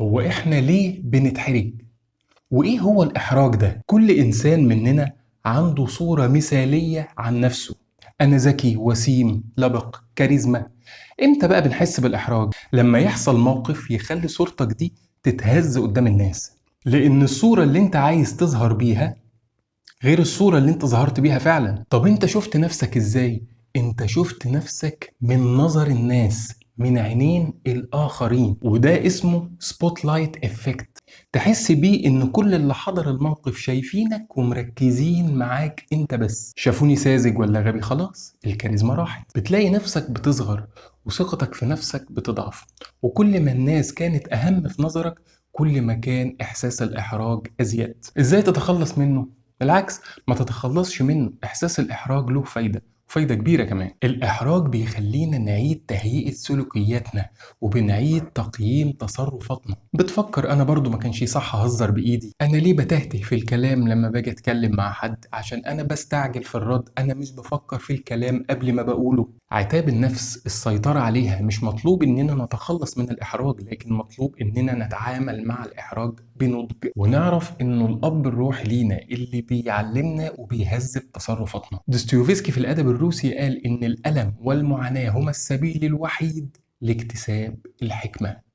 هو احنا ليه بنتحرج؟ وايه هو الاحراج ده؟ كل انسان مننا عنده صورة مثالية عن نفسه. انا ذكي، وسيم، لبق، كاريزما. امتى بقى بنحس بالاحراج؟ لما يحصل موقف يخلي صورتك دي تتهز قدام الناس، لان الصورة اللي انت عايز تظهر بيها غير الصورة اللي انت ظهرت بيها فعلا. طب انت شفت نفسك ازاي؟ انت شفت نفسك من نظر الناس، من عينين الآخرين، وده اسمه سبوت لايت افكت. تحس بيه ان كل اللي حضر الموقف شايفينك ومركزين معاك انت بس. شافوني ساذج ولا غبي، خلاص الكاريزما راحت. بتلاقي نفسك بتصغر وثقتك في نفسك بتضعف، وكل ما الناس كانت أهم في نظرك كل ما كان إحساس الإحراج أزيد. إزاي تتخلص منه؟ بالعكس، ما تتخلصش منه. إحساس الإحراج له فايدة، فايدة كبيرة كمان. الإحراج بيخلينا نعيد تهيئة سلوكياتنا، وبنعيد تقييم تصرفاتنا. بتفكر أنا برضو ما كانش صح أهزر بإيدي؟ أنا ليه بتهته في الكلام لما باجي أتكلم مع حد؟ عشان أنا بستعجل في الرد، أنا مش بفكر في الكلام قبل ما بقوله. عتاب النفس، السيطرة عليها. مش مطلوب إننا نتخلص من الإحراج، لكن مطلوب إننا نتعامل مع الإحراج بنضج، ونعرف إنه الأب الروحي لينا اللي بيعلمنا وبيهذب تصرفاتنا. دوستويفسكي في الأدب الروسي قال إن الألم والمعاناة هما السبيل الوحيد لاكتساب الحكمة.